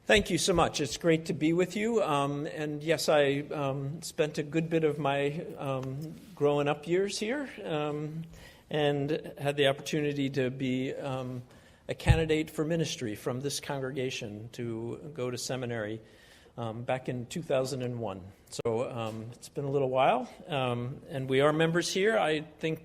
Thank you so much. It's great to be with you. And yes, I spent a good bit of my growing up years here and had the opportunity to be a candidate for ministry from this congregation to go to seminary back in 2001. So it's been a little while. And we are members here. I think,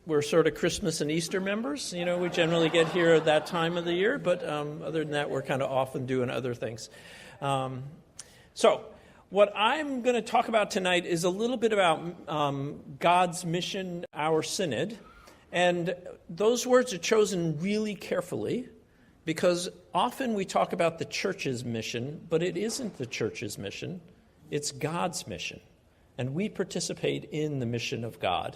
we're sort of Christmas and Easter members. We generally get here at that time of the year, but other than that, we're kind of off and doing other things. So what I'm going to talk about tonight is a little bit about God's mission, our synod. And those words are chosen really carefully because often we talk about the church's mission, but it isn't the church's mission. It's God's mission. And we participate in the mission of God.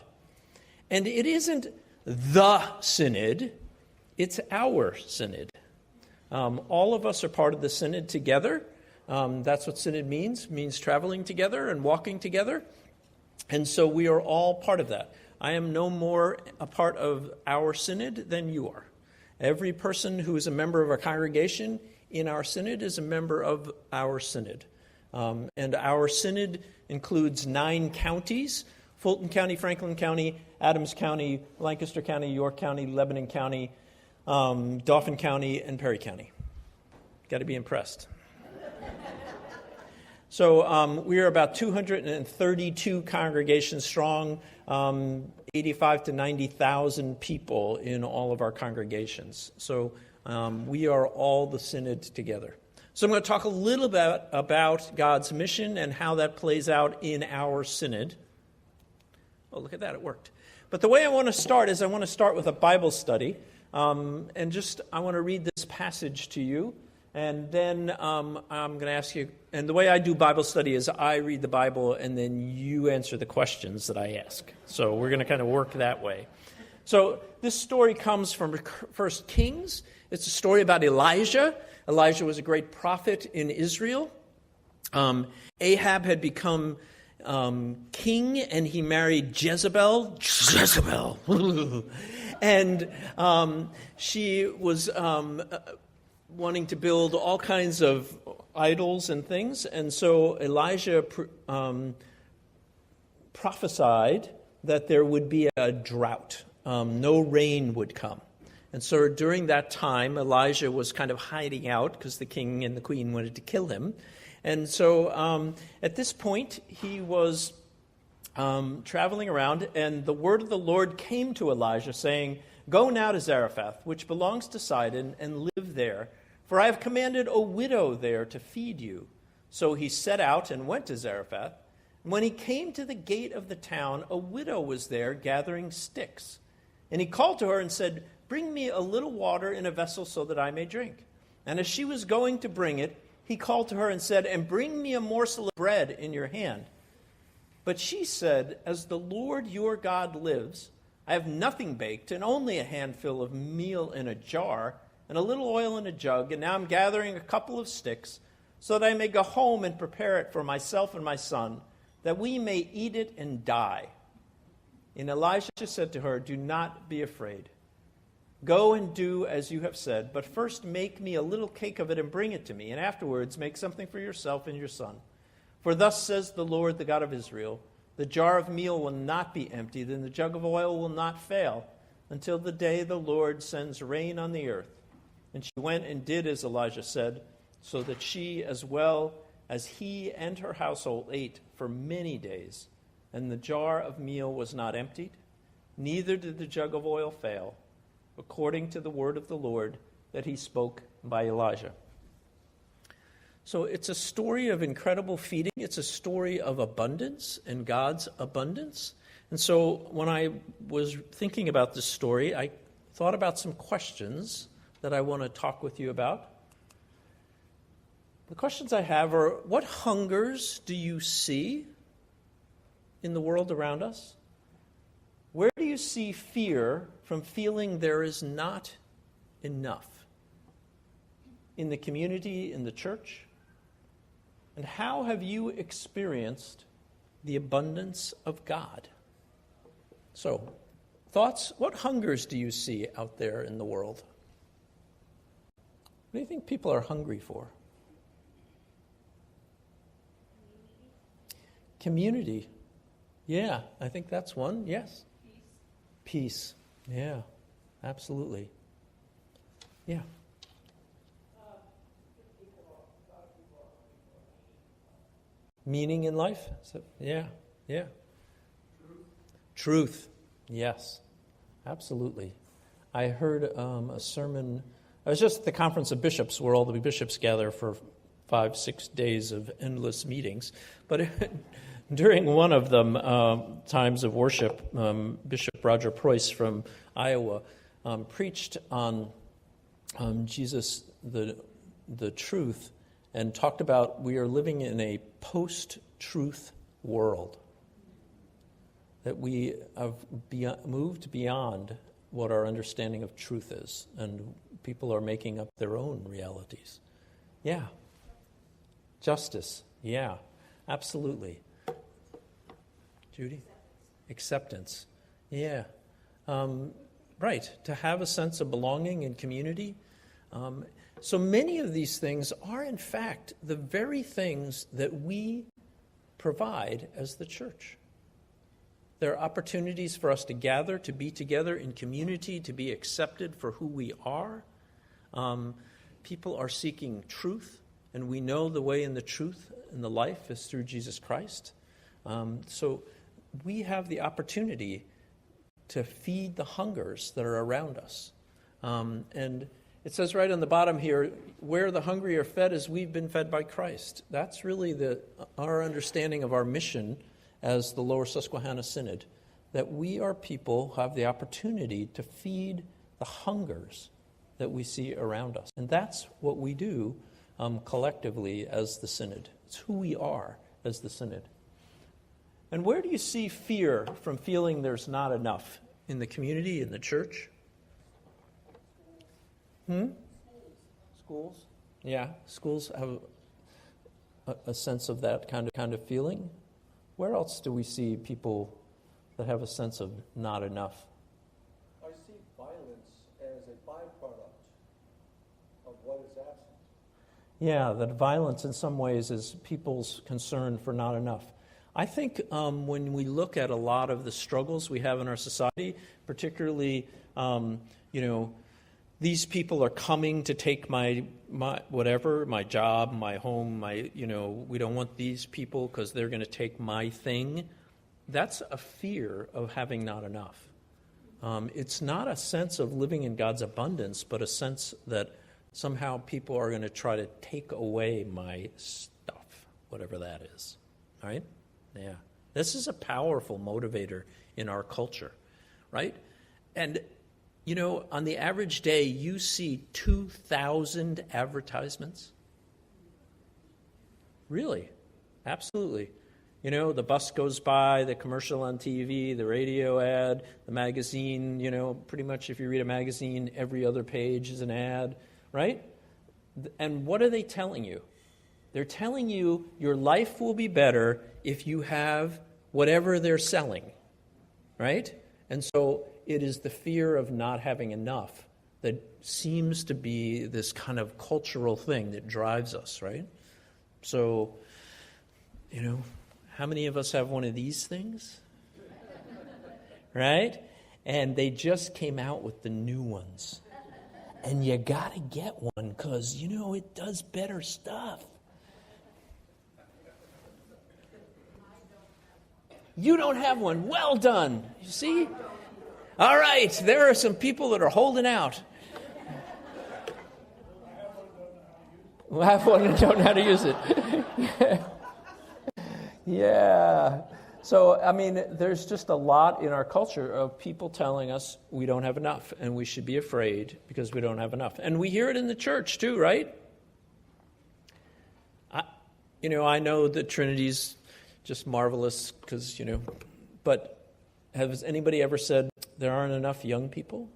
And it isn't the synod, it's our synod. All of us are part of the synod together. That's what synod means traveling together and walking together. And so we are all part of that. I am no more a part of our synod than you are. Every person who is a member of our congregation in our synod is a member of our synod. And our synod includes 9 counties: Fulton County, Franklin County, Adams County, Lancaster County, York County, Lebanon County, Dauphin County, and Perry County. Got to be impressed. So we are about 232 congregations strong, 85 to 90,000 people in all of our congregations. So we are all the synod together. So I'm going to talk a little bit about God's mission and how that plays out in our synod. Oh, look at that, it worked. But the way I want to start is I want to start with a Bible study. I want to read this passage to you. And then I'm going to ask you, and the way I do Bible study is I read the Bible and then you answer the questions that I ask. So we're going to kind of work that way. So this story comes from 1 Kings. It's a story about Elijah. Elijah was a great prophet in Israel. Ahab had become king, and he married Jezebel. And she was wanting to build all kinds of idols and things. And so Elijah prophesied that there would be a drought. No rain would come. And so during that time, Elijah was kind of hiding out because the king and the queen wanted to kill him. And so at this point, he was traveling around, and the word of the Lord came to Elijah, saying, "Go now to Zarephath, which belongs to Sidon, and live there, for I have commanded a widow there to feed you." So he set out and went to Zarephath. And when he came to the gate of the town, a widow was there gathering sticks. And he called to her and said, "Bring me a little water in a vessel so that I may drink." And as she was going to bring it, he called to her and said, "And bring me a morsel of bread in your hand." But she said, "As the Lord your God lives, I have nothing baked and only a handful of meal in a jar and a little oil in a jug, and now I'm gathering a couple of sticks so that I may go home and prepare it for myself and my son, that we may eat it and die." And Elijah said to her, "Do not be afraid. Go and do as you have said, but first make me a little cake of it and bring it to me, and afterwards make something for yourself and your son. For thus says the Lord, the God of Israel, the jar of meal will not be emptied, and the jug of oil will not fail, until the day the Lord sends rain on the earth." And she went and did as Elijah said, so that she as well as he and her household ate for many days. And the jar of meal was not emptied, neither did the jug of oil fail, according to the word of the Lord that he spoke by Elijah. So it's a story of incredible feeding. It's a story of abundance and God's abundance. And so when I was thinking about this story, I thought about some questions that I want to talk with you about. The questions I have are, what hungers do you see in the world around us? Where do you see fear from feeling there is not enough in the community, in the church? And how have you experienced the abundance of God? So, thoughts? What hungers do you see out there in the world? What do you think people are hungry for? Community. Yeah, I think that's one. Yes. Peace. Yeah, absolutely. Yeah. Meaning in life? So, yeah. Truth. Yes, absolutely. I heard a sermon. I was just at the Conference of Bishops where all the bishops gather for 5-6 days of endless meetings. But during one of them, times of worship, Bishop Roger Preuss from Iowa preached on Jesus, the truth, and talked about we are living in a post-truth world, that we have moved beyond what our understanding of truth is, and people are making up their own realities. Yeah. Justice. Yeah, absolutely. Judy? Acceptance. Yeah. Right, to have a sense of belonging and community. So many of these things are, in fact, the very things that we provide as the church. There are opportunities for us to gather, to be together in community, to be accepted for who we are. People are seeking truth, and we know the way and the truth and the life is through Jesus Christ. So we have the opportunity to feed the hungers that are around us. And it says right on the bottom here, where the hungry are fed as we've been fed by Christ. That's really our understanding of our mission as the Lower Susquehanna Synod, that we are people who have the opportunity to feed the hungers that we see around us. And that's what we do collectively as the Synod. It's who we are as the Synod. And where do you see fear from feeling there's not enough in the community, in the church? Schools? Yeah, schools have a sense of that kind of feeling. Where else do we see people that have a sense of not enough? I see violence as a byproduct of what is absent. Yeah, that violence in some ways is people's concern for not enough. I think when we look at a lot of the struggles we have in our society, particularly, these people are coming to take my whatever, my job, my home, we don't want these people because they're going to take my thing. That's a fear of having not enough. It's not a sense of living in God's abundance, but a sense that somehow people are going to try to take away my stuff, whatever that is, right? Yeah. This is a powerful motivator in our culture, right? And on the average day, you see 2,000 advertisements. Really? Absolutely. The bus goes by, the commercial on TV, the radio ad, the magazine, pretty much if you read a magazine, every other page is an ad, right? And what are they telling you? They're telling you your life will be better if you have whatever they're selling, right? And so it is the fear of not having enough that seems to be this kind of cultural thing that drives us, right? So, how many of us have one of these things? Right? And they just came out with the new ones. And you got to get one because, it does better stuff. You don't have one. Well done. You see? All right. There are some people that are holding out. I have one and don't know how to use it. Yeah. So, there's just a lot in our culture of people telling us we don't have enough and we should be afraid because we don't have enough. And we hear it in the church too, right? I know the Trinity's just marvelous because, but has anybody ever said there aren't enough young people?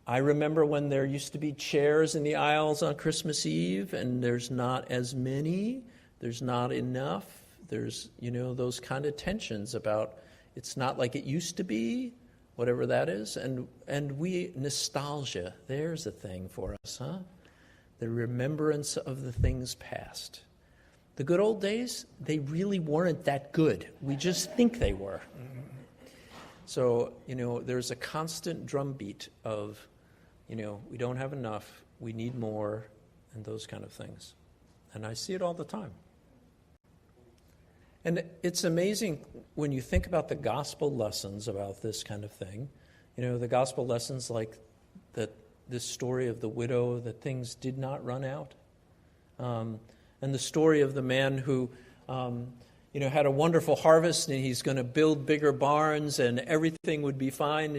I remember when there used to be chairs in the aisles on Christmas Eve and there's not as many, there's not enough. There's, those kind of tensions about it's not like it used to be. whatever that is. And we, nostalgia, there's a thing for us, huh? The remembrance of the things past. The good old days, they really weren't that good. We just think they were. So, there's a constant drumbeat of, we don't have enough, we need more, and those kind of things. And I see it all the time. And it's amazing when you think about the gospel lessons about this kind of thing. The gospel lessons like that, this story of the widow, that things did not run out. And the story of the man who, had a wonderful harvest and he's going to build bigger barns and everything would be fine.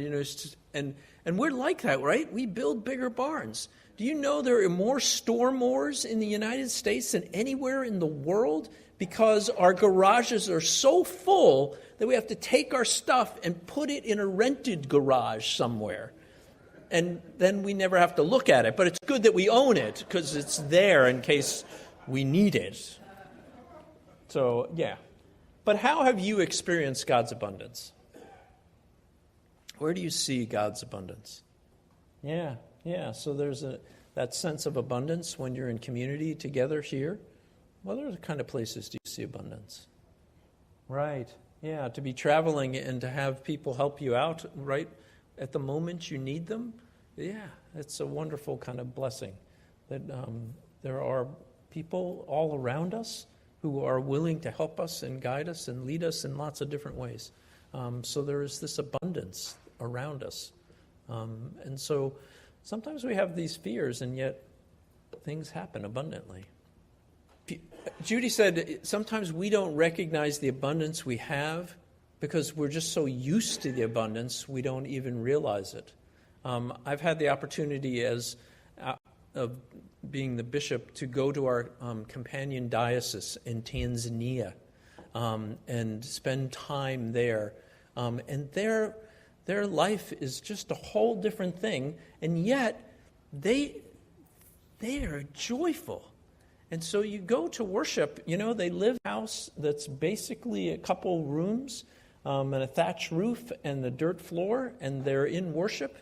And we're like that, right? We build bigger barns. Do you know there are more storm wars in the United States than anywhere in the world? Because our garages are so full that we have to take our stuff and put it in a rented garage somewhere. And then we never have to look at it. But it's good that we own it because it's there in case we need it. So, yeah. But how have you experienced God's abundance? Where do you see God's abundance? Yeah. So there's that sense of abundance when you're in community together here. What other kind of places do you see abundance? Right. Yeah, to be traveling and to have people help you out right at the moment you need them. Yeah, it's a wonderful kind of blessing that there are people all around us who are willing to help us and guide us and lead us in lots of different ways. So there is this abundance around us. And so sometimes we have these fears, and yet things happen abundantly. Judy said sometimes we don't recognize the abundance we have because we're just so used to the abundance we don't even realize it. I've had the opportunity of being the bishop to go to our companion diocese in Tanzania and spend time there. And their life is just a whole different thing, and yet they are joyful. And so you go to worship, they live in a house that's basically a couple rooms and a thatch roof and the dirt floor, and they're in worship.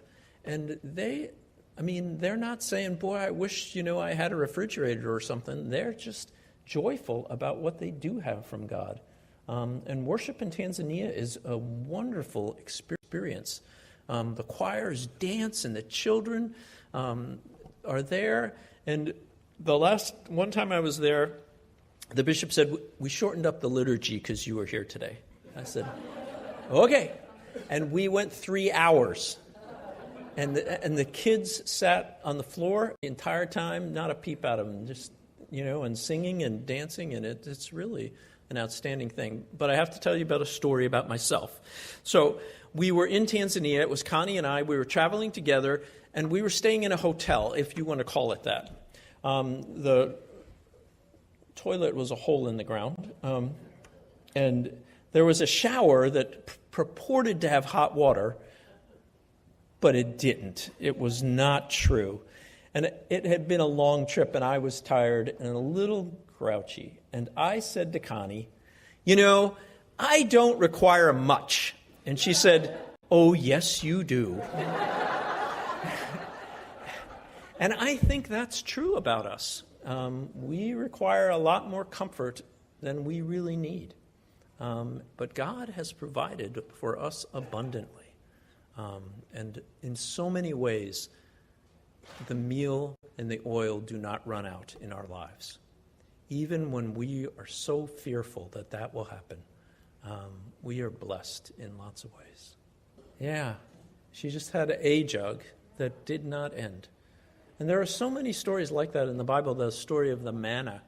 And they're not saying, boy, I wish, I had a refrigerator or something. They're just joyful about what they do have from God. And worship in Tanzania is a wonderful experience. The choirs dance and the children are there. And the last one time I was there, the bishop said, we shortened up the liturgy because you were here today. I said, okay. And we went 3 hours. And the kids sat on the floor the entire time, not a peep out of them, just, and singing and dancing. And it's really an outstanding thing. But I have to tell you about a story about myself. So we were in Tanzania. It was Connie and I. We were traveling together, and we were staying in a hotel, if you want to call it that. The toilet was a hole in the ground, and there was a shower that purported to have hot water, but it didn't. It was not true. And it had been a long trip, and I was tired and a little grouchy. And I said to Connie, I don't require much. And she said, oh, yes, you do. And I think that's true about us. We require a lot more comfort than we really need. But God has provided for us abundantly. And in so many ways, the meal and the oil do not run out in our lives. Even when we are so fearful that will happen, we are blessed in lots of ways. Yeah, she just had a jug that did not end. And there are so many stories like that in the Bible, the story of the manna,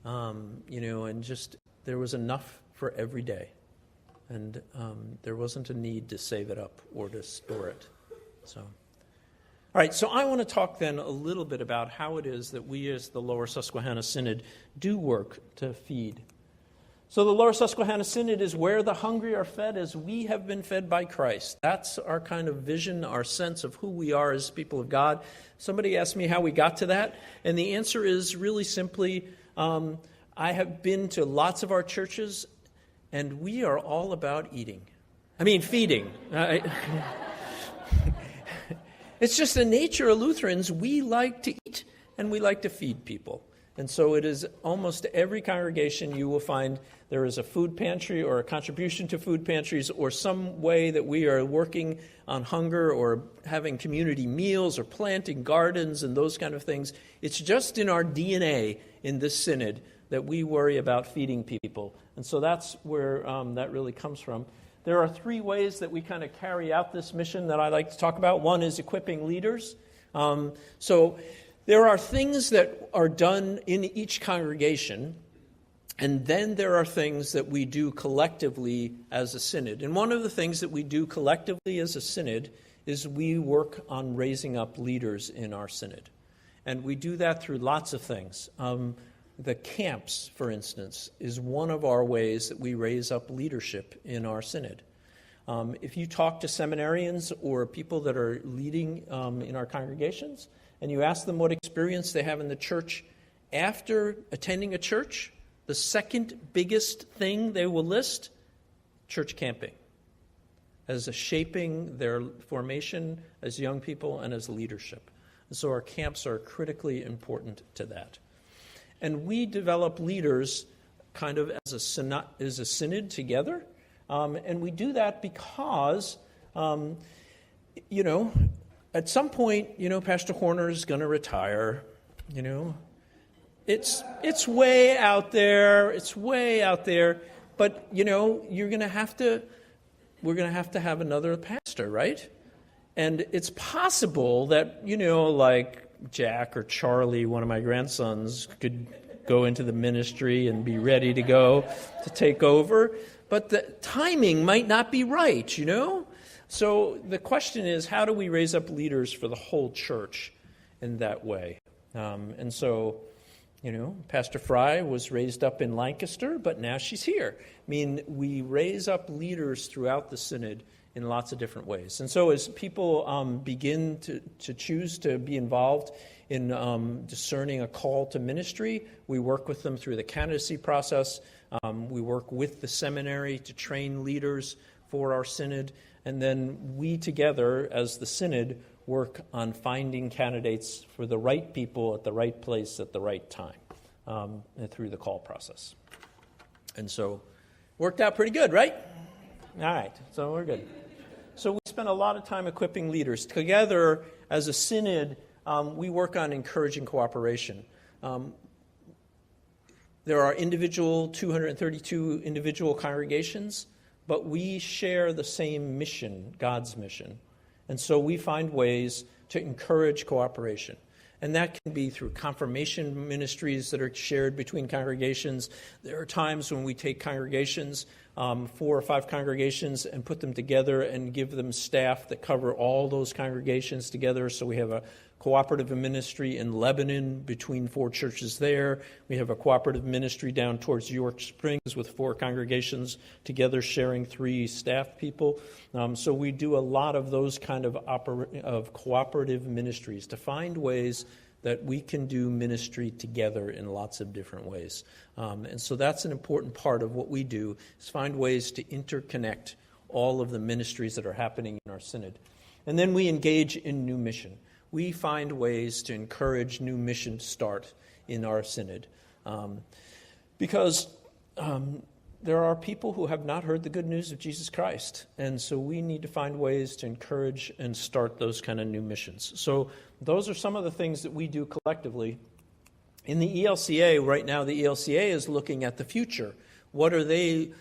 and just there was enough for every day. And there wasn't a need to save it up or to store it. So, all right, so I want to talk then a little bit about how it is that we as the Lower Susquehanna Synod do work to feed. So the Lower Susquehanna Synod is where the hungry are fed as we have been fed by Christ. That's our kind of vision, our sense of who we are as people of God. Somebody asked me how we got to that, and the answer is really simply, I have been to lots of our churches, and we are all about eating. Feeding. It's just the nature of Lutherans. We like to eat and we like to feed people. And so it is almost every congregation you will find there is a food pantry or a contribution to food pantries or some way that we are working on hunger or having community meals or planting gardens and those kind of things. It's just in our DNA in this synod that we worry about feeding people. And so that's where that really comes from. There are three ways that we kind of carry out this mission that I like to talk about. One is equipping leaders. So there are things that are done in each congregation, and then there are things that we do collectively as a synod. And one of the things that we do collectively as a synod is we work on raising up leaders in our synod. And we do that through lots of things. The camps, for instance, is one of our ways that we raise up leadership in our synod. If you talk to seminarians or people that are leading in our congregations, and you ask them what experience they have in the church after attending a church, the second biggest thing they will list, church camping, as a shaping their formation as young people and as leadership. And so our camps are critically important to that. And we develop leaders kind of as a synod together. And we do that because, at some point, Pastor Horner is going to retire. It's way out there. It's way out there. But, we're going to have to have another pastor, right? And it's possible that, like Jack or Charlie, one of my grandsons, could go into the ministry and be ready to go to take over. But the timing might not be right, So the question is, how do we raise up leaders for the whole church in that way? And so, Pastor Fry was raised up in Lancaster, but now she's here. We raise up leaders throughout the synod in lots of different ways. And so as people begin to choose to be involved in discerning a call to ministry, we work with them through the candidacy process. We work with the seminary to train leaders for our synod. And then we together, as the synod, work on finding candidates for the right people at the right place at the right time through the call process. And so worked out pretty good, right? All right, so we're good. So we spend a lot of time equipping leaders. Together, as a synod, we work on encouraging cooperation. There are 232 individual congregations, but we share the same mission, God's mission. And so we find ways to encourage cooperation. And that can be through confirmation ministries that are shared between congregations. There are times when we take congregations, 4 or 5 congregations, and put them together and give them staff that cover all those congregations together. So we have a cooperative ministry in Lebanon between 4 churches there. We have a cooperative ministry down towards York Springs with 4 congregations together sharing 3 staff people. So we do a lot of those kind of cooperative ministries to find ways that we can do ministry together in lots of different ways. And so that's an important part of what we do, is find ways to interconnect all of the ministries that are happening in our synod. And then we engage in new mission. We find ways to encourage new mission to start in our synod. Because there are people who have not heard the good news of Jesus Christ. And so we need to find ways to encourage and start those kind of new missions. So those are some of the things that we do collectively. In the ELCA, right now, the ELCA is looking at the future. What are they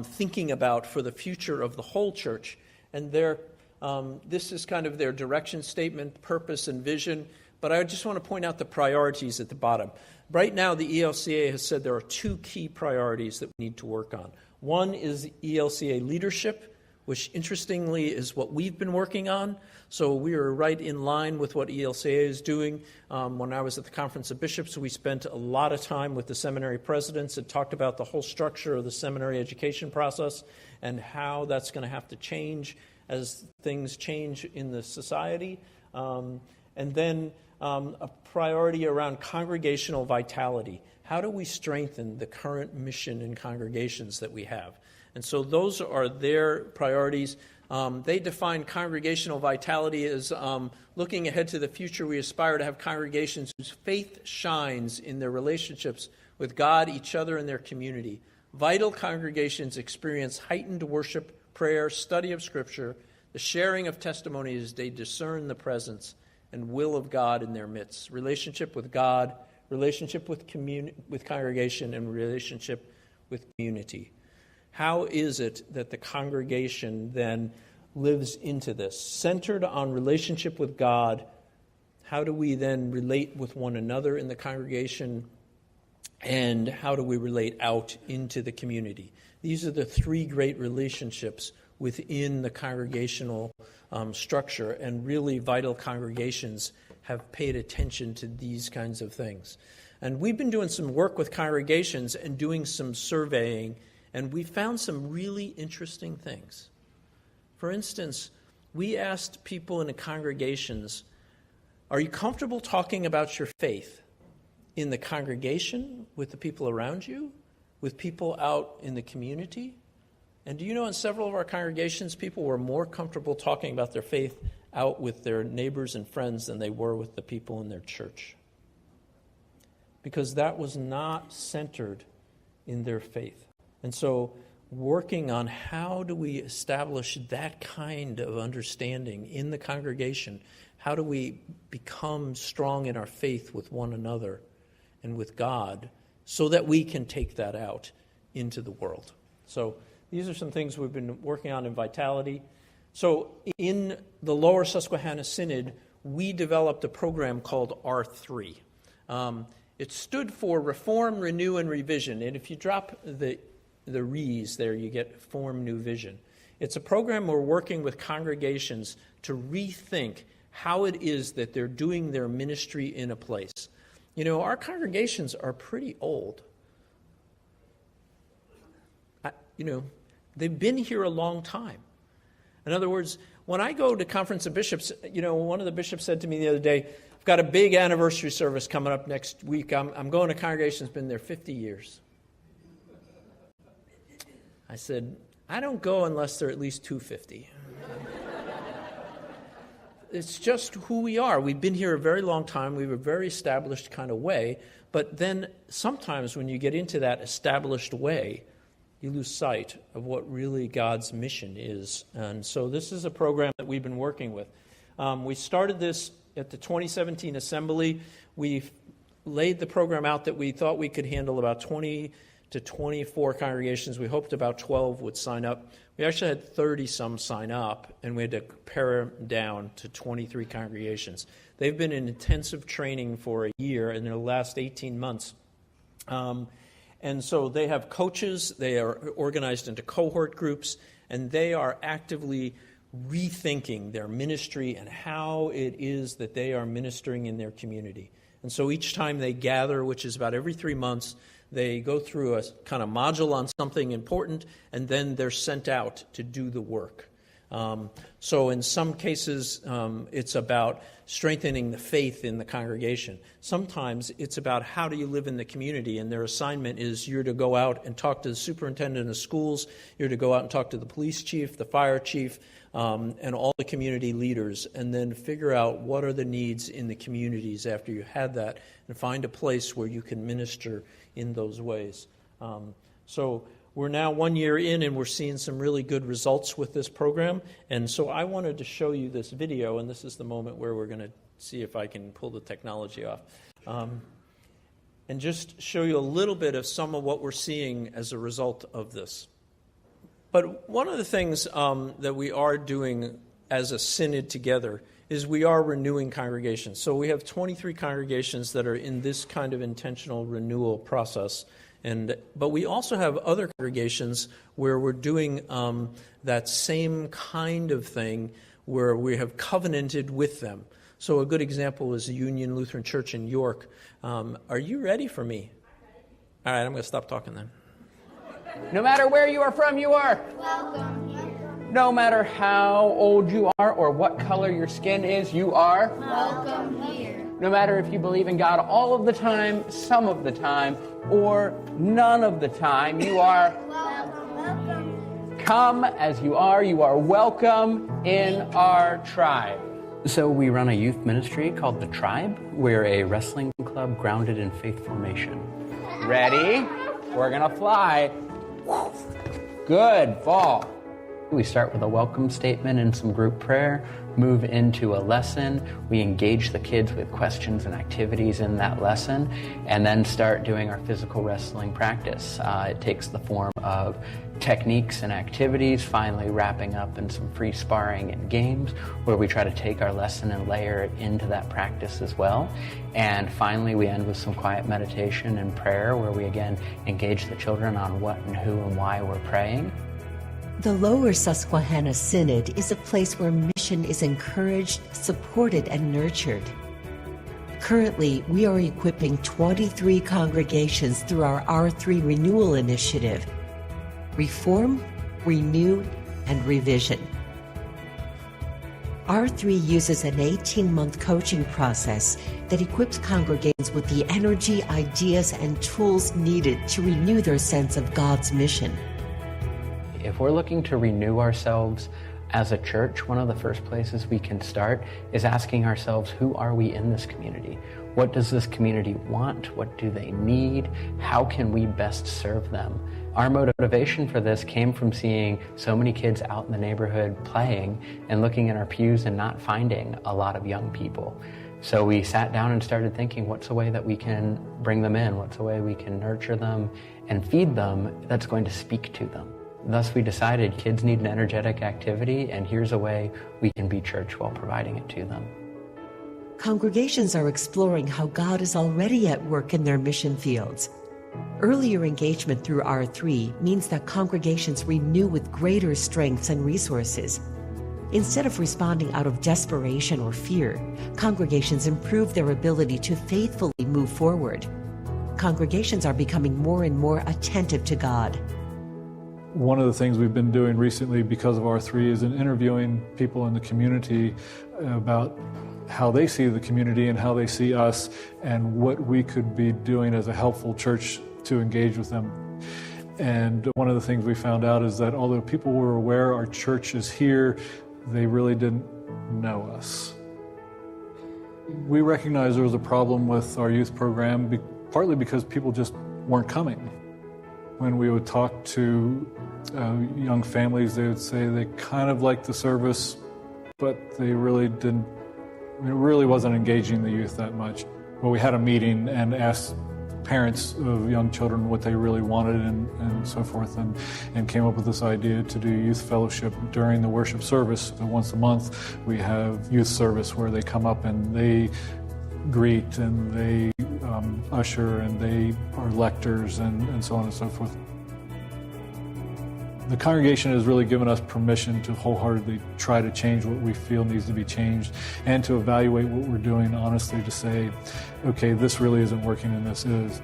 thinking about for the future of the whole church? And this is kind of their direction statement, purpose, and vision. But I just want to point out the priorities at the bottom. Right now, the ELCA has said there are 2 key priorities that we need to work on. One is ELCA leadership, which interestingly is what we've been working on. So we are right in line with what ELCA is doing. When I was at the Conference of Bishops, we spent a lot of time with the seminary presidents and talked about the whole structure of the seminary education process and how that's going to have to change as things change in the society. And then a priority around congregational vitality. How do we strengthen the current mission and congregations that we have? And so those are their priorities. They define congregational vitality as looking ahead to the future. We aspire to have congregations whose faith shines in their relationships with God, each other, and their community. Vital congregations experience heightened worship, prayer, study of Scripture, the sharing of testimony as they discern the presence and will of God in their midst. Relationship with God, relationship with congregation, and relationship with community. How is it that the congregation then lives into this? Centered on relationship with God, how do we then relate with one another in the congregation? And how do we relate out into the community? These are the three great relationships within the congregational structure, and really vital congregations have paid attention to these kinds of things. And we've been doing some work with congregations and doing some surveying, and we found some really interesting things. For instance, we asked people in the congregations, are you comfortable talking about your faith in the congregation, with the people around you, with people out in the community? And do you know, in several of our congregations, people were more comfortable talking about their faith out with their neighbors and friends than they were with the people in their church. Because that was not centered in their faith. And so working on how do we establish that kind of understanding in the congregation, how do we become strong in our faith with one another and with God, so that we can take that out into the world. So these are some things we've been working on in Vitality. So in the Lower Susquehanna Synod, we developed a program called R3. It stood for Reform, Renew, and Revision. And if you drop the re's there, you get Form, New Vision. It's a program we're working with congregations to rethink how it is that they're doing their ministry in a place. You know, our congregations are pretty old. They've been here a long time. In other words, when I go to Conference of Bishops, one of the bishops said to me the other day, I've got a big anniversary service coming up next week. I'm going to a congregation that's been there 50 years. I said, I don't go unless they're at least 250. It's just who we are. We've been here a very long time. We have a very established kind of way. But then sometimes when you get into that established way, you lose sight of what really God's mission is. And so this is a program that we've been working with. We started this at the 2017 Assembly. We laid the program out that we thought we could handle about 20 to 24 congregations. We hoped about 12 would sign up. We actually had 30-some sign up, and we had to pare them down to 23 congregations. They've been in intensive training for a year in the last 18 months. And so they have coaches. They are organized into cohort groups, and they are actively rethinking their ministry and how it is that they are ministering in their community. And so each time they gather, which is about every 3 months, they go through a kind of module on something important, and then they're sent out to do the work. So in some cases, it's about strengthening the faith in the congregation. Sometimes it's about how do you live in the community, and their assignment is you're to go out and talk to the superintendent of schools, you're to go out and talk to the police chief, the fire chief, and all the community leaders, and then figure out what are the needs in the communities after you had that, and find a place where you can minister in those ways. So we're now 1 year in, and we're seeing some really good results with this program. And so I wanted to show you this video, and this is the moment where we're going to see if I can pull the technology off. And just show you a little bit of some of what we're seeing as a result of this. But one of the things that we are doing as a synod together is we are renewing congregations. So we have 23 congregations that are in this kind of intentional renewal process. But we also have other congregations where we're doing that same kind of thing where we have covenanted with them. So a good example is the Union Lutheran Church in York. Are you ready for me? All right, I'm going to stop talking then. No matter where you are from, you are welcome. No matter how old you are or what color your skin is, you are welcome here. No matter if you believe in God all of the time, some of the time, or none of the time, you are welcome. come as you are. You are welcome in our tribe. So we run a youth ministry called The Tribe. We're a wrestling club grounded in faith formation. Ready? We're gonna fly. Good, fall. We start with a welcome statement and some group prayer, move into a lesson. We engage the kids with questions and activities in that lesson, and then start doing our physical wrestling practice. It takes the form of techniques and activities, finally wrapping up in some free sparring and games where we try to take our lesson and layer it into that practice as well. And finally, we end with some quiet meditation and prayer where we again engage the children on what and who and why we're praying. The Lower Susquehanna Synod is a place where mission is encouraged, supported, and nurtured. Currently, we are equipping 23 congregations through our R3 Renewal Initiative. Reform, Renew, and Revision. R3 uses an 18-month coaching process that equips congregations with the energy, ideas, and tools needed to renew their sense of God's mission. If we're looking to renew ourselves as a church, one of the first places we can start is asking ourselves, who are we in this community? What does this community want? What do they need? How can we best serve them? Our motivation for this came from seeing so many kids out in the neighborhood playing and looking in our pews and not finding a lot of young people. So we sat down and started thinking, what's a way that we can bring them in? What's a way we can nurture them and feed them that's going to speak to them? Thus, we decided kids need an energetic activity, and here's a way we can be church while providing it to them. Congregations are exploring how God is already at work in their mission fields. Earlier engagement through R3 means that congregations renew with greater strengths and resources. Instead of responding out of desperation or fear, congregations improve their ability to faithfully move forward. Congregations are becoming more and more attentive to God. One of the things we've been doing recently because of R3 is interviewing people in the community about how they see the community and how they see us and what we could be doing as a helpful church to engage with them. And one of the things we found out is that although people were aware our church is here, they really didn't know us. We recognized there was a problem with our youth program, partly because people just weren't coming. When we would talk to young families, they would say they kind of liked the service, but they really didn't, it really wasn't engaging the youth that much. Well, we had a meeting and asked parents of young children what they really wanted and so forth, and came up with this idea to do youth fellowship during the worship service. So once a month, we have youth service where they come up and they greet and they usher and they are lectors and so on and so forth. The congregation has really given us permission to wholeheartedly try to change what we feel needs to be changed and to evaluate what we're doing honestly to say, okay, this really isn't working and this is.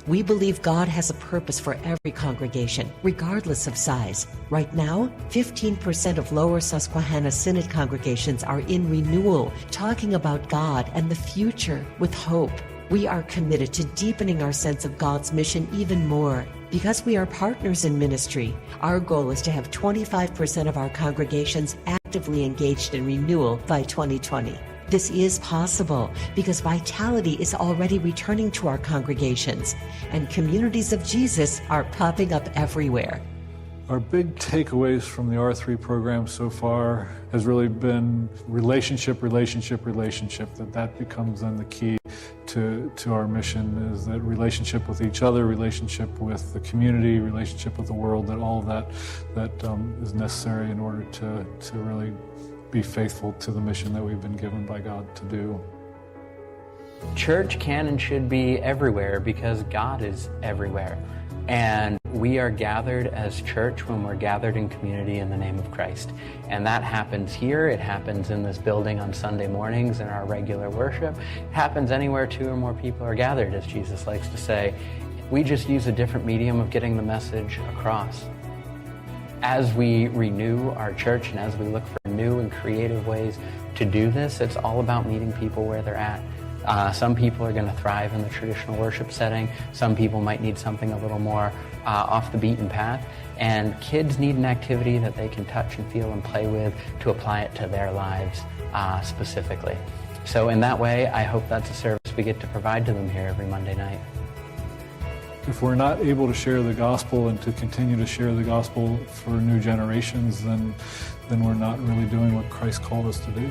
We believe God has a purpose for every congregation, regardless of size. Right now, 15% of Lower Susquehanna Synod congregations are in renewal, talking about God and the future with hope. We are committed to deepening our sense of God's mission even more. Because we are partners in ministry, our goal is to have 25% of our congregations actively engaged in renewal by 2020. This is possible because vitality is already returning to our congregations, and communities of Jesus are popping up everywhere. Our big takeaways from the R3 program so far has really been relationship, that becomes then the key to our mission, is that relationship with each other, relationship with the community, relationship with the world, that all of that is necessary in order to really be faithful to the mission that we've been given by God to do. Church can and should be everywhere because God is everywhere. And we are gathered as church when we're gathered in community in the name of Christ. And that happens here. It happens in this building on Sunday mornings in our regular worship. It happens anywhere two or more people are gathered, as Jesus likes to say. We just use a different medium of getting the message across. As we renew our church and as we look for new and creative ways to do this, it's all about meeting people where they're at. Some people are going to thrive in the traditional worship setting. Some people might need something a little more off the beaten path. And kids need an activity that they can touch and feel and play with to apply it to their lives specifically. So in that way, I hope that's a service we get to provide to them here every Monday night. If we're not able to share the gospel and to continue to share the gospel for new generations, then we're not really doing what Christ called us to do.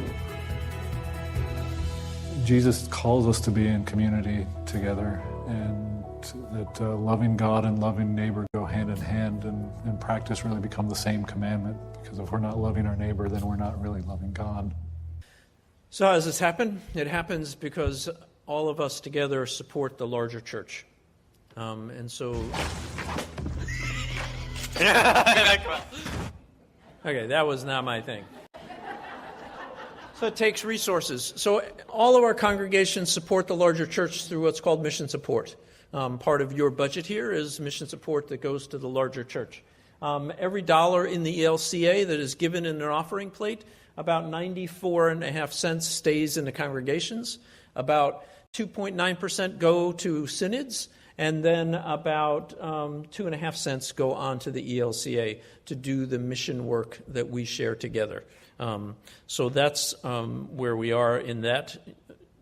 Jesus calls us to be in community together, and that loving God and loving neighbor go hand in hand, and in practice really become the same commandment, because if we're not loving our neighbor, then we're not really loving God. So how does this happen? It happens because all of us together support the larger church. And so... Okay, that was not my thing. So it takes resources. So all of our congregations support the larger church through what's called mission support. Part of your budget here is mission support that goes to the larger church. Every dollar in the ELCA that is given in an offering plate, about 94.5 cents stays in the congregations. About 2.9% go to synods, and then about 2.5 cents go on to the ELCA to do the mission work that we share together. So that's where we are in that.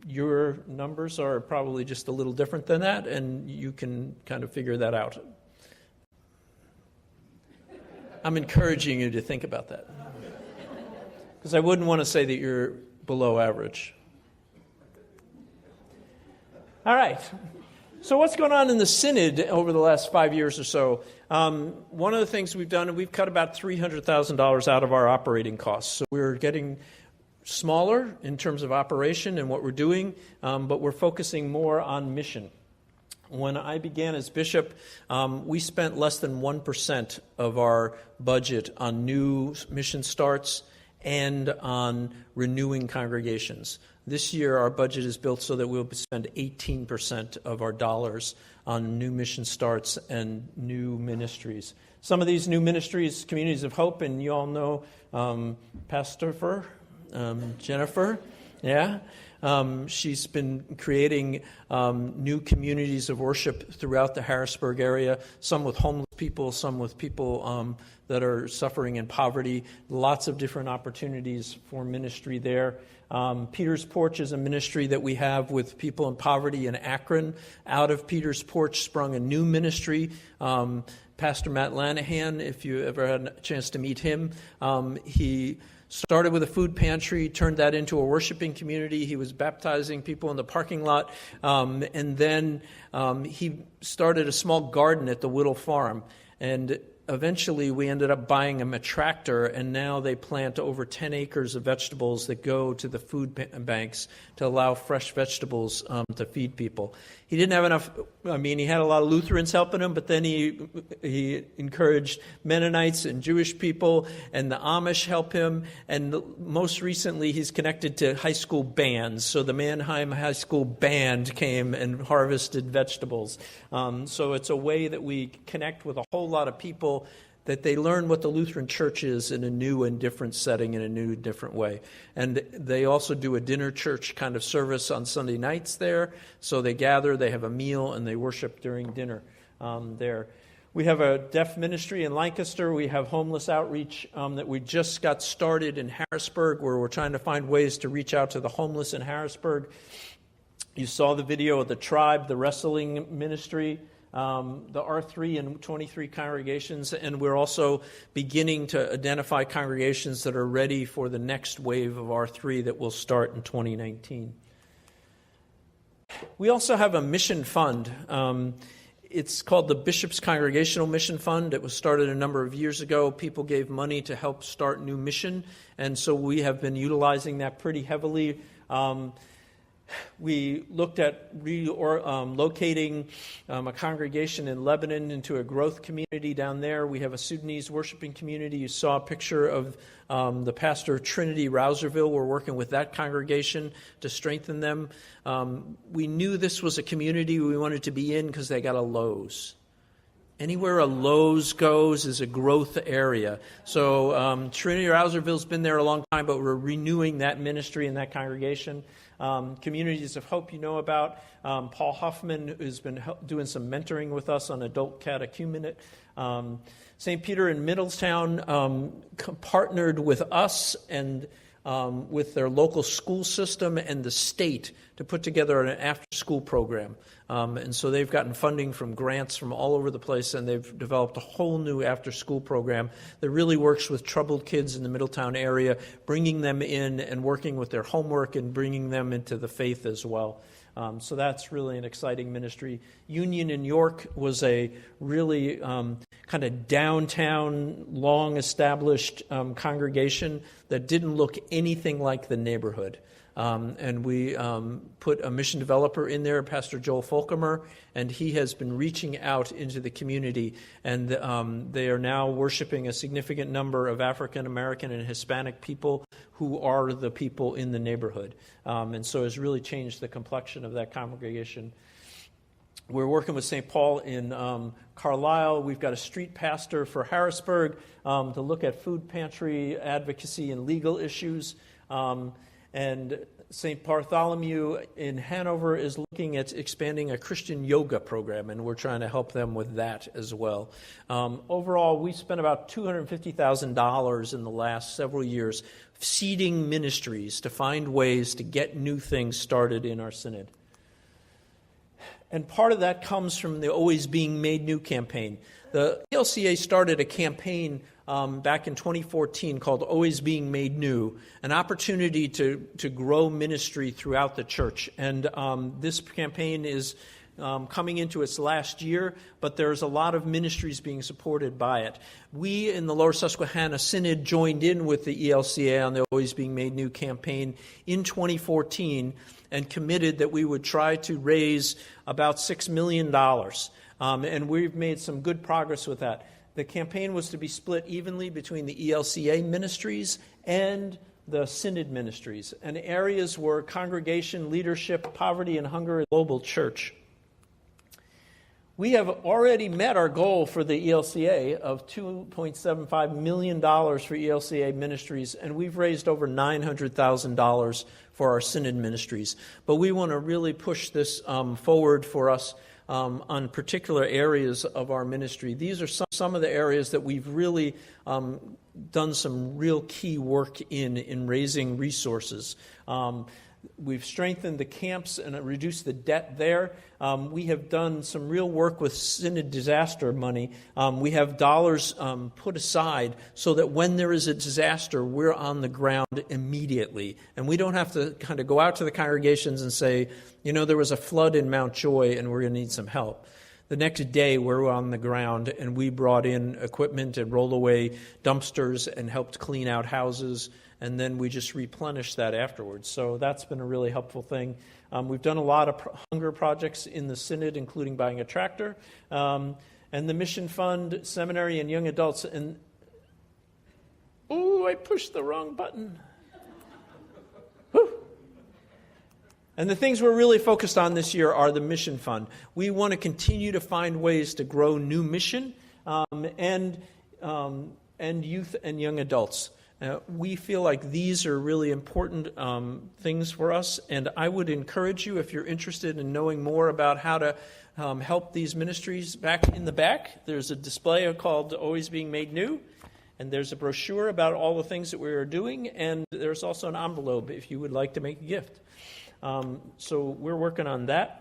Your numbers are probably just a little different than that, and you can kind of figure that out. I'm encouraging you to think about that, because I wouldn't want to say that you're below average. All right. So what's going on in the synod over the last 5 years or so? One of the things we've done, we've cut about $300,000 out of our operating costs. So we're getting smaller in terms of operation and what we're doing, but we're focusing more on mission. When I began as bishop, we spent less than 1% of our budget on new mission starts and on renewing congregations. This year, our budget is built so that we'll spend 18% of our dollars on new mission starts and new ministries. Some of these new ministries, Communities of Hope, and you all know Pastor Jennifer, yeah? She's been creating new communities of worship throughout the Harrisburg area, some with homeless people, some with people that are suffering in poverty. Lots of different opportunities for ministry there. Peter's Porch is a ministry that we have with people in poverty in Akron. Out of Peter's Porch sprung a new ministry. Pastor Matt Lanahan, if you ever had a chance to meet him, he started with a food pantry, turned that into a worshiping community. He was baptizing people in the parking lot. And then he started a small garden at the Whittle Farm. And eventually we ended up buying him a tractor, and now they plant over 10 acres of vegetables that go to the food banks to allow fresh vegetables to feed people. He didn't have enough, he had a lot of Lutherans helping him, but then he encouraged Mennonites and Jewish people, and the Amish help him, and most recently he's connected to high school bands. So the Mannheim High School Band came and harvested vegetables. So it's a way that we connect with a whole lot of people, that they learn what the Lutheran Church is in a new and different setting, in a new, different way. And they also do a dinner church kind of service on Sunday nights there. So they gather, they have a meal, and they worship during dinner there. We have a deaf ministry in Lancaster. We have homeless outreach that we just got started in Harrisburg, where we're trying to find ways to reach out to the homeless in Harrisburg. You saw the video of the tribe, the wrestling ministry, the R3 and 23 congregations, and we're also beginning to identify congregations that are ready for the next wave of R3 that will start in 2019. We also have a mission fund. It's called the Bishop's Congregational Mission Fund. It was started a number of years ago. People gave money to help start new mission, and so we have been utilizing that pretty heavily. We looked at locating a congregation in Lebanon into a growth community down there. We have a Sudanese worshiping community. You saw a picture of the pastor of Trinity Rouserville. We're working with that congregation to strengthen them. We knew this was a community we wanted to be in because they got a Lowe's. Anywhere a Lowe's goes is a growth area. So Trinity Rouserville's been there a long time, but we're renewing that ministry and that congregation. Communities of Hope you know about. Paul Huffman, who's been doing some mentoring with us on adult catechumenate. St. Peter in Middletown partnered with us and with their local school system and the state to put together an after-school program. And so they've gotten funding from grants from all over the place, and they've developed a whole new after-school program that really works with troubled kids in the Middletown area, bringing them in and working with their homework and bringing them into the faith as well. So that's really an exciting ministry. Union in York was a really kind of downtown, long-established congregation that didn't look anything like the neighborhood. And we put a mission developer in there, Pastor Joel Folkemer, and he has been reaching out into the community. And they are now worshiping a significant number of African American and Hispanic people who are the people in the neighborhood. And so it's really changed the complexion of that congregation. We're working with St. Paul in Carlisle. We've got a street pastor for Harrisburg to look at food pantry advocacy and legal issues. And St. Bartholomew in Hanover is looking at expanding a Christian yoga program, and we're trying to help them with that as well. Overall, we spent about $250,000 in the last several years seeding ministries to find ways to get new things started in our synod. And part of that comes from the Always Being Made New campaign. The ELCA started a campaign back in 2014 called Always Being Made New, an opportunity to grow ministry throughout the church. And this campaign is coming into its last year, but there's a lot of ministries being supported by it. We in the Lower Susquehanna Synod joined in with the ELCA on the Always Being Made New campaign in 2014 and committed that we would try to raise about $6 million. And we've made some good progress with that. The campaign was to be split evenly between the ELCA ministries and the Synod ministries, and areas were congregation, leadership, poverty and hunger, and global church. We have already met our goal for the ELCA of $2.75 million for ELCA ministries, and we've raised over $900,000 for our Synod ministries. But we want to really push this forward for us on particular areas of our ministry. These are some of the areas that we've really done some real key work in raising resources. We've strengthened the camps and reduced the debt there. We have done some real work with Synod disaster money. We have dollars put aside so that when there is a disaster, we're on the ground immediately. And we don't have to kind of go out to the congregations and say, you know, there was a flood in Mount Joy and we're going to need some help. The next day, we're on the ground, and we brought in equipment and rolled away dumpsters and helped clean out houses, and then we just replenished that afterwards. So that's been a really helpful thing. We've done a lot of hunger projects in the Synod, including buying a tractor, and the Mission Fund, seminary, and young adults. And I pushed the wrong button. And the things we're really focused on this year are the Mission Fund. We want to continue to find ways to grow new mission and youth and young adults. We feel like these are really important things for us, and I would encourage you, if you're interested in knowing more about how to help these ministries, back in the back, there's a display called Always Being Made New, and there's a brochure about all the things that we are doing, and there's also an envelope if you would like to make a gift. So we're working on that.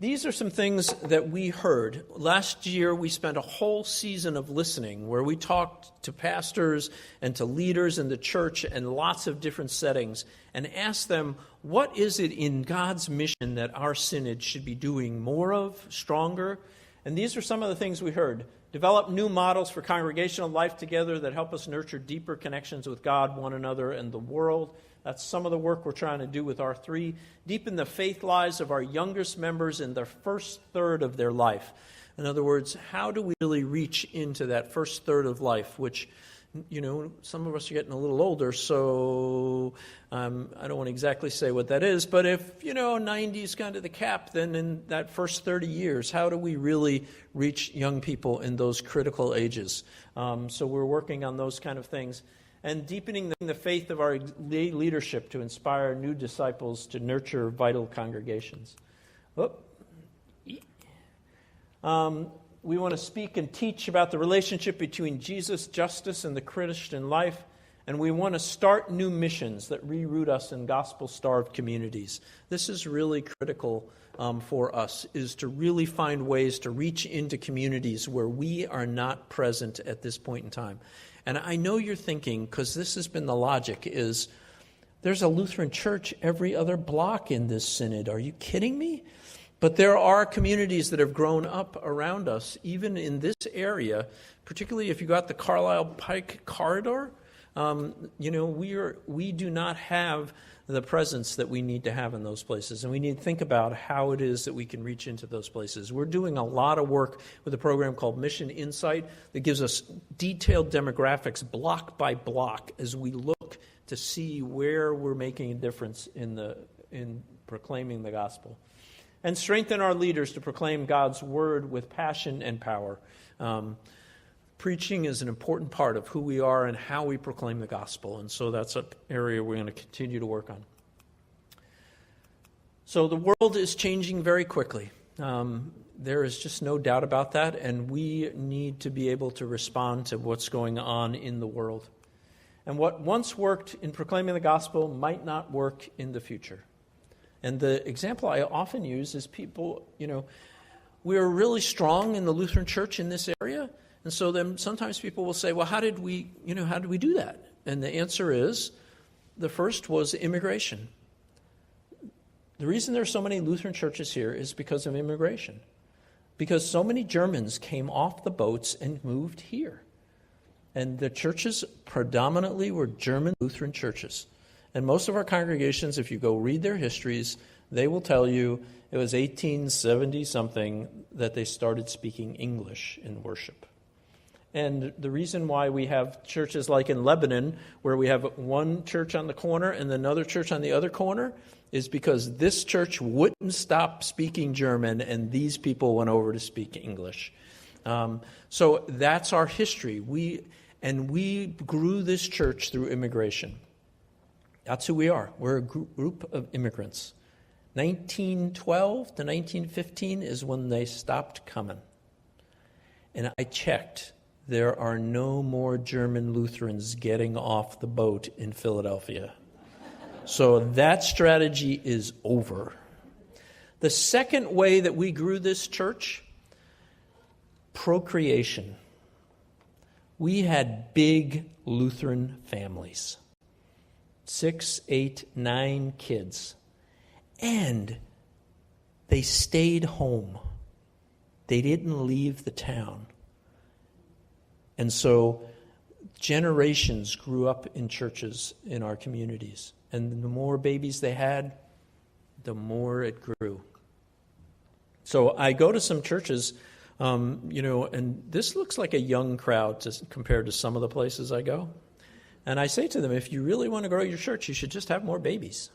These are some things that we heard. Last year, we spent a whole season of listening where we talked to pastors and to leaders in the church and lots of different settings and asked them, what is it in God's mission that our synod should be doing more of, stronger? And these are some of the things we heard. Develop new models for congregational life together that help us nurture deeper connections with God, one another, and the world. That's some of the work we're trying to do with R3. Deepen the faith lives of our youngest members in the first third of their life. In other words, how do we really reach into that first third of life, which, you know, some of us are getting a little older, so I don't want to exactly say what that is, but if, 90 is kind of the cap, then in that first 30 years, how do we really reach young people in those critical ages? So we're working on those kind of things. and deepening the faith of our leadership to inspire new disciples to nurture vital congregations. We want to speak and teach about the relationship between Jesus, justice, and the Christian life. And we want to start new missions that reroot us in gospel-starved communities. This is really critical for us, is to really find ways to reach into communities where we are not present at this point in time. And I know you're thinking, because this has been the logic, is there's a Lutheran church every other block in this synod. Are you kidding me? But there are communities that have grown up around us, even in this area, particularly if you got the Carlisle Pike corridor. We do not have the presence that we need to have in those places, and we need to think about how it is that we can reach into those places. We're doing a lot of work with a program called Mission Insight that gives us detailed demographics block by block as we look to see where we're making a difference in proclaiming the gospel. And strengthen our leaders to proclaim God's word with passion and power. Preaching is an important part of who we are and how we proclaim the gospel, and so that's an area we're going to continue to work on. So the world is changing very quickly. There is just no doubt about that, and we need to be able to respond to what's going on in the world. And what once worked in proclaiming the gospel might not work in the future. And the example I often use is people, we are really strong in the Lutheran Church in this area. And so then sometimes people will say, well, how did we do that? And the answer is, the first was immigration. The reason there are so many Lutheran churches here is because of immigration. Because so many Germans came off the boats and moved here. And the churches predominantly were German Lutheran churches. And most of our congregations, if you go read their histories, they will tell you it was 1870-something that they started speaking English in worship. And the reason why we have churches like in Lebanon, where we have one church on the corner and another church on the other corner, is because this church wouldn't stop speaking German, and these people went over to speak English. So that's our history. We grew this church through immigration. That's who we are. We're a group of immigrants. 1912 to 1915 is when they stopped coming. And I checked. There are no more German Lutherans getting off the boat in Philadelphia. So that strategy is over. The second way that we grew this church, procreation. We had big Lutheran families. 6, 8, 9 kids. And they stayed home. They didn't leave the town. And so generations grew up in churches in our communities. And the more babies they had, the more it grew. So I go to some churches, and this looks like a young crowd compared to some of the places I go. And I say to them, if you really want to grow your church, you should just have more babies.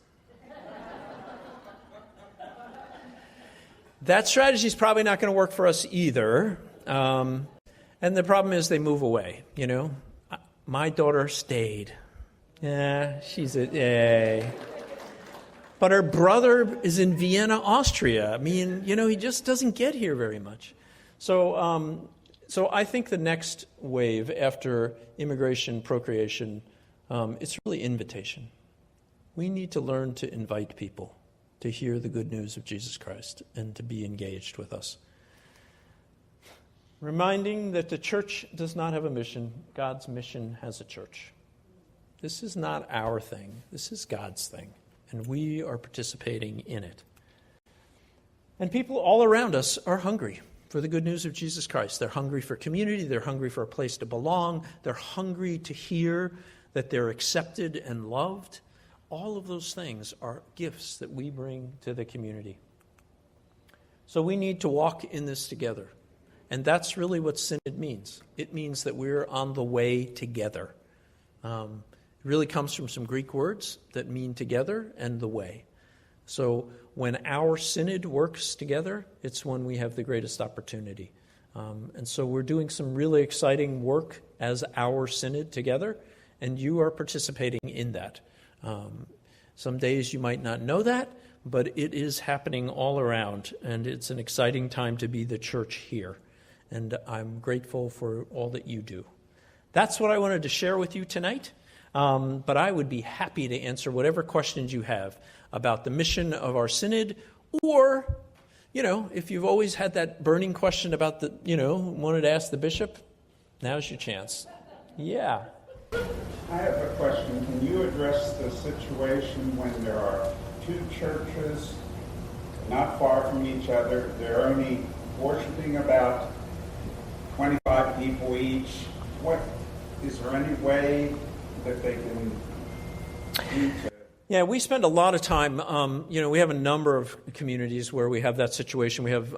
That strategy is probably not going to work for us either. And the problem is they move away, My daughter stayed. Yeah, but her brother is in Vienna, Austria. He just doesn't get here very much. So I think the next wave after immigration, procreation, it's really invitation. We need to learn to invite people to hear the good news of Jesus Christ and to be engaged with us. Reminding that the church does not have a mission. God's mission has a church. This is not our thing. This is God's thing, and we are participating in it. And people all around us are hungry for the good news of Jesus Christ. They're hungry for community. They're hungry for a place to belong. They're hungry to hear that they're accepted and loved. All of those things are gifts that we bring to the community. So we need to walk in this together. And that's really what synod means. It means that we're on the way together. It really comes from some Greek words that mean together and the way. So when our synod works together, it's when we have the greatest opportunity. And so we're doing some really exciting work as our synod together. and you are participating in that. Some days you might not know that, but it is happening all around, and it's an exciting time to be the church here. And I'm grateful for all that you do. That's what I wanted to share with you tonight. But I would be happy to answer whatever questions you have about the mission of our synod, or, if you've always had that burning question about wanted to ask the bishop, now's your chance. Yeah. I have a question. Can you address the situation when there are two churches not far from each other? They're only worshiping about 25 people each. Is there any way that they can do to... Yeah, we spend a lot of time, we have a number of communities where we have that situation. We have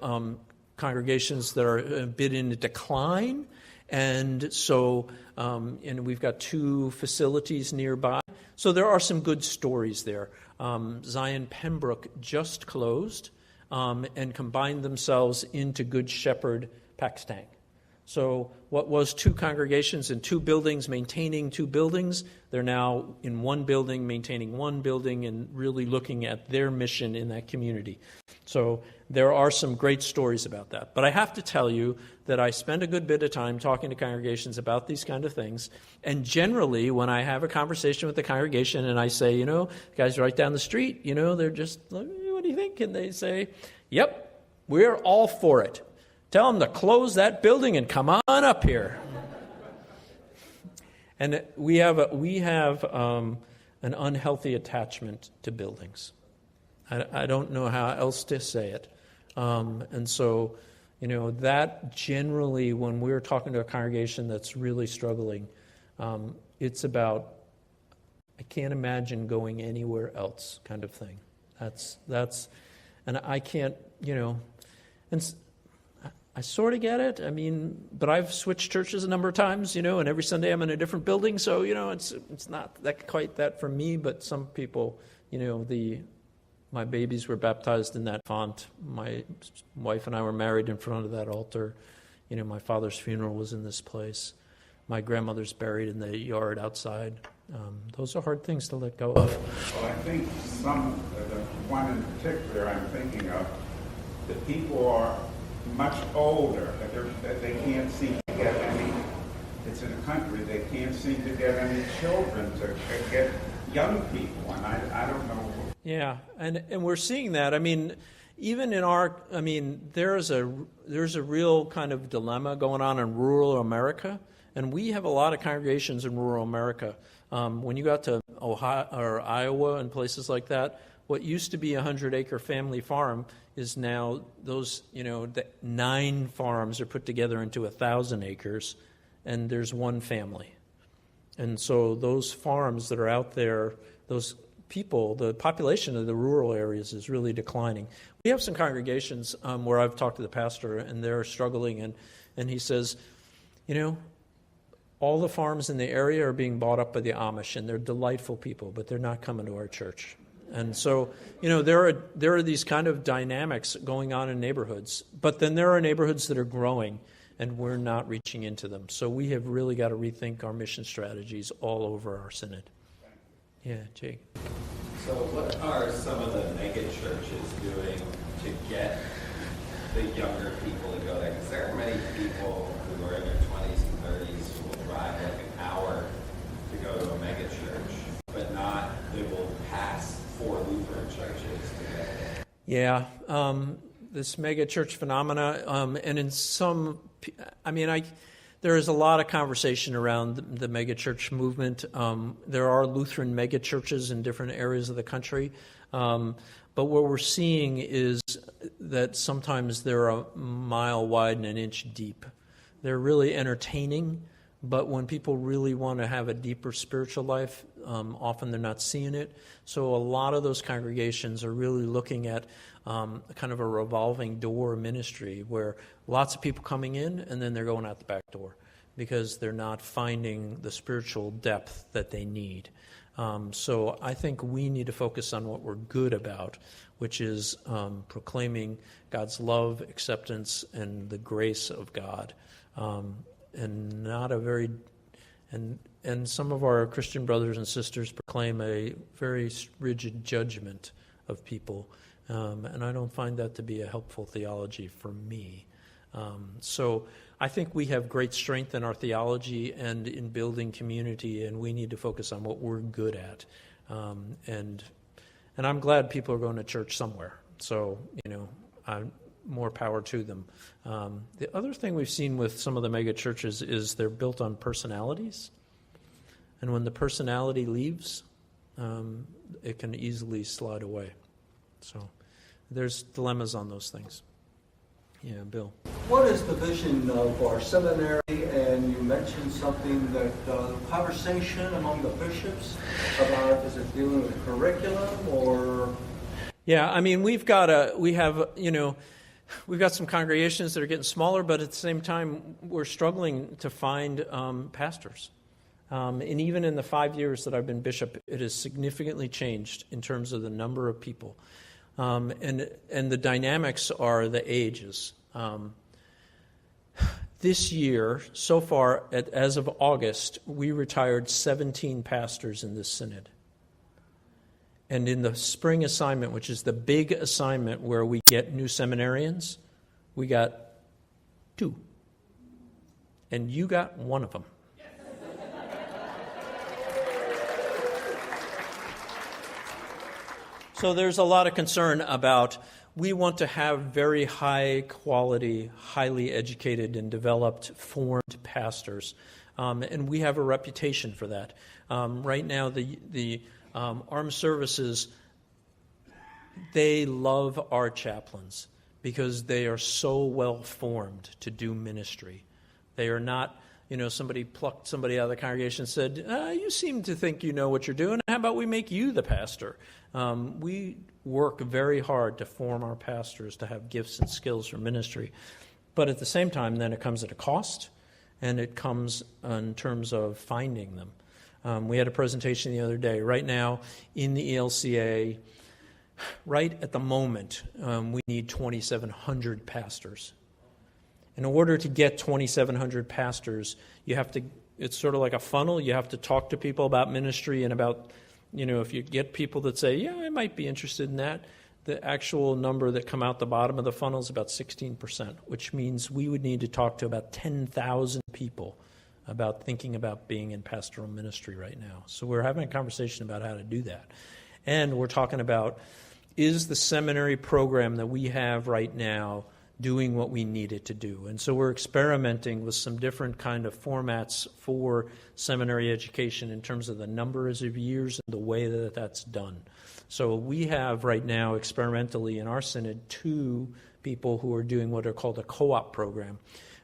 congregations that are a bit in decline, and so we've got 2 facilities nearby. So there are some good stories there. Zion Pembroke just closed and combined themselves into Good Shepherd Pakistan. So what was 2 congregations in 2 buildings, maintaining 2 buildings, they're now in 1 building, maintaining 1 building, and really looking at their mission in that community. So there are some great stories about that. But I have to tell you that I spend a good bit of time talking to congregations about these kind of things. And generally, when I have a conversation with the congregation and I say, guys right down the street, they're just, what do you think? And they say, yep, we're all for it. Tell them to close that building and come on up here. And we have an unhealthy attachment to buildings. I don't know how else to say it. And so, that generally, when we're talking to a congregation that's really struggling, it's about, I can't imagine going anywhere else kind of thing. That's, and I can't, and I sort of get it. But I've switched churches a number of times, and every Sunday I'm in a different building. So, it's not that quite that for me. But some people, my babies were baptized in that font. My wife and I were married in front of that altar. My father's funeral was in this place. My grandmother's buried in the yard outside. Those are hard things to let go of. Well, I think the one in particular I'm thinking of, the people are much older, that they can't seem to get any, it's in a country, they can't seem to get any children to get young people, and I don't know. Yeah, and we're seeing that. Even in our, there's a real kind of dilemma going on in rural America, and we have a lot of congregations in rural America. When you got to Ohio or Iowa and places like that, what used to be a 100-acre family farm is now those, the 9 farms are put together into 1,000 acres, and there's 1 family. And so those farms that are out there, those people, the population of the rural areas is really declining. We have some congregations where I've talked to the pastor, and they're struggling, and he says, all the farms in the area are being bought up by the Amish, and they're delightful people, but they're not coming to our church. And so, there are these kind of dynamics going on in neighborhoods, but then there are neighborhoods that are growing, and we're not reaching into them. So we have really got to rethink our mission strategies all over our synod. Yeah, Jake. So what are some of the mega churches doing to get the younger people to go there? Because there are many people who are in their 20s and 30s who will drive like an hour to go to a mega church, but not, they will pass 4 Lutheran churches to get there. Yeah, this mega church phenomena, and in some, there is a lot of conversation around the mega church movement. There are Lutheran mega churches in different areas of the country, but what we're seeing is that sometimes they're a mile wide and an inch deep. They're really entertaining, but when people really want to have a deeper spiritual life, often they're not seeing it. So a lot of those congregations are really looking at kind of a revolving door ministry where lots of people coming in and then they're going out the back door because they're not finding the spiritual depth that they need. So I think we need to focus on what we're good about, which is proclaiming God's love, acceptance, and the grace of God. And not a very, and and some of our Christian brothers and sisters proclaim a very rigid judgment of people, and I don't find that to be a helpful theology for me. So I think we have great strength in our theology and in building community, and we need to focus on what we're good at. And I'm glad people are going to church somewhere. So, more power to them. The other thing we've seen with some of the mega churches is they're built on personalities. And when the personality leaves, it can easily slide away. So there's dilemmas on those things. Yeah, Bill. What is the vision of our seminary? And you mentioned something that the conversation among the bishops about, is it dealing with curriculum or? Yeah, I mean, we've got some congregations that are getting smaller, but at the same time, we're struggling to find pastors. And even in the 5 years that I've been bishop, it has significantly changed in terms of the number of people. And the dynamics are the ages. This year, so far, as of August, we retired 17 pastors in this synod. And in the spring assignment, which is the big assignment where we get new seminarians, we got 2. And you got one of them. So there's a lot of concern about, we want to have very high quality, highly educated and developed, formed pastors. And we have a reputation for that. Right now, the armed services, they love our chaplains because they are so well formed to do ministry. They are not, somebody plucked somebody out of the congregation and said, you seem to think you know what you're doing. How about we make you the pastor? We work very hard to form our pastors to have gifts and skills for ministry. But at the same time, then it comes at a cost, and it comes in terms of finding them. We had a presentation the other day. Right now, in the ELCA, right at the moment, we need 2,700 pastors. In order to get 2,700 pastors, you have to, it's sort of like a funnel. You have to talk to people about ministry and about, if you get people that say, yeah, I might be interested in that, the actual number that come out the bottom of the funnel is about 16%, which means we would need to talk to about 10,000 people about thinking about being in pastoral ministry right now. So we're having a conversation about how to do that. And we're talking about, is the seminary program that we have right now doing what we need it to do? And so we're experimenting with some different kind of formats for seminary education in terms of the numbers of years and the way that that's done. So we have right now experimentally in our synod 2 people who are doing what are called a co-op program.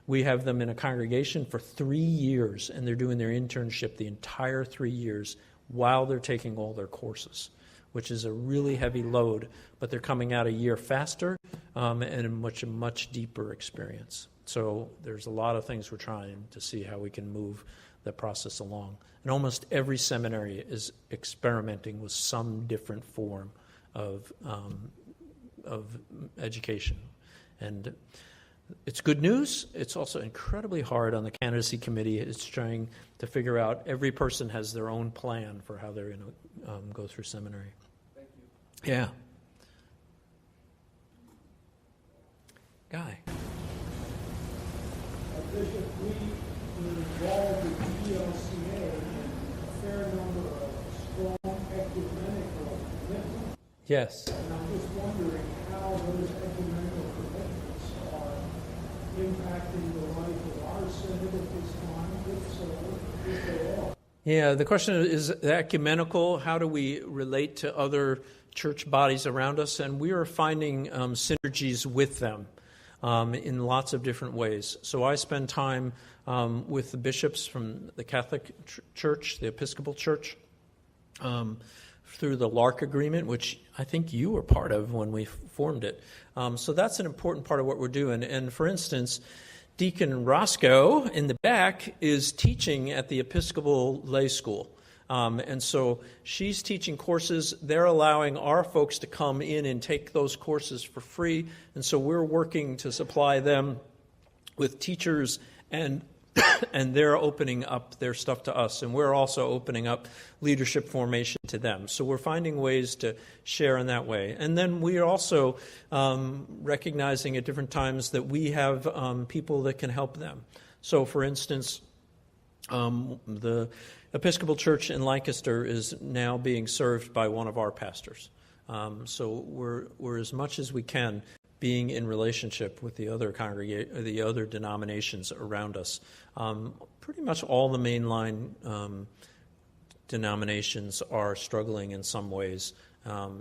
We have them in a congregation for 3 years, and they're doing their internship the entire 3 years while they're taking all their courses, which is a really heavy load, but they're coming out a year faster and a much deeper experience. So there's a lot of things we're trying to see how we can move the process along. And almost every seminary is experimenting with some different form of education. And it's good news. It's also incredibly hard on the candidacy committee. It's trying to figure out, every person has their own plan for how they're going to go through seminary. Thank you. Yeah. Guy. Bishop, we were involved with the ELCA and a fair number of strong ecumenical commitments. Yes. And I'm just wondering how those ecumenical commitments are impacting the life of our synod at this time, if so, if they are. Yeah, the question is ecumenical. How do we relate to other church bodies around us? And we are finding synergies with them in lots of different ways. So I spend time with the bishops from the Catholic Church, the Episcopal Church, through the LARC agreement, which I think you were part of when we formed it. So that's an important part of what we're doing. And for instance, Deacon Roscoe in the back is teaching at the Episcopal Lay School. And so she's teaching courses. They're allowing our folks to come in and take those courses for free. And so we're working to supply them with teachers and And they're opening up their stuff to us, and we're also opening up leadership formation to them. So we're finding ways to share in that way. And then we are also recognizing at different times that we have people that can help them. So, for instance, the Episcopal Church in Lancaster is now being served by one of our pastors. So we're as much as we can being in relationship with the other denominations around us. Pretty much all the mainline denominations are struggling in some ways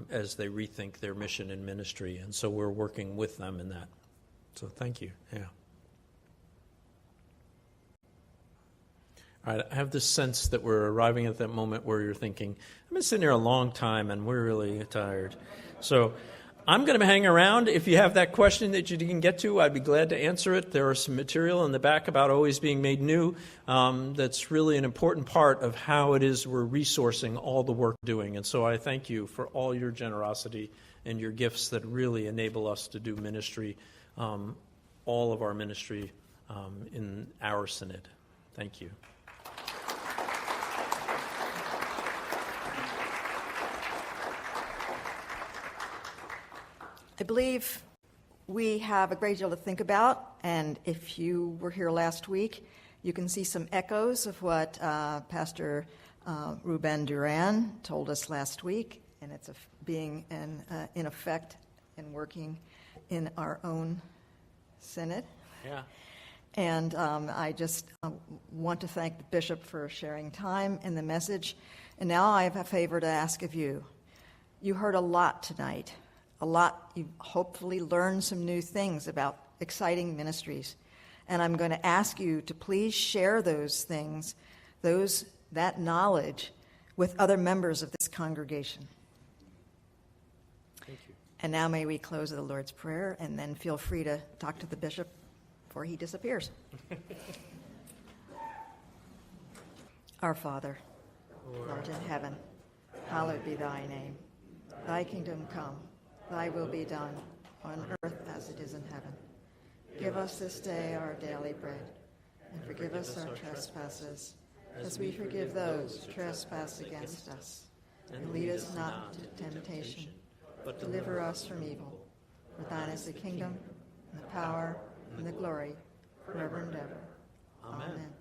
as they rethink their mission and ministry, and so we're working with them in that. So thank you. Yeah. All right, I have this sense that we're arriving at that moment where you're thinking, I've been sitting here a long time and we're really tired. So I'm going to hang around. If you have that question that you didn't get to, I'd be glad to answer it. There is some material in the back about always being made new. That's really an important part of how it is we're resourcing all the work we're doing. And so I thank you for all your generosity and your gifts that really enable us to do ministry, all of our ministry in our synod. Thank you. I believe we have a great deal to think about, and if you were here last week, you can see some echoes of what Pastor Ruben Duran told us last week, and it's being in effect and working in our own synod. Yeah. And I just want to thank the bishop for sharing time and the message. And now I have a favor to ask of you. You heard a lot tonight. A lot. You hopefully learned some new things about exciting ministries. And I'm going to ask you to please share those things, that knowledge, with other members of this congregation. Thank you. And now may we close with the Lord's Prayer, and then feel free to talk to the bishop before he disappears. Our Father, who art in heaven, hallowed be thy name. Thy kingdom come. Thy will be done, on earth as it is in heaven. Give us this day our daily bread, and forgive us our trespasses, as we forgive those who trespass against us. And lead us not into temptation, but deliver us from evil. For thine is the kingdom, and the power, and the glory, forever and ever. Amen.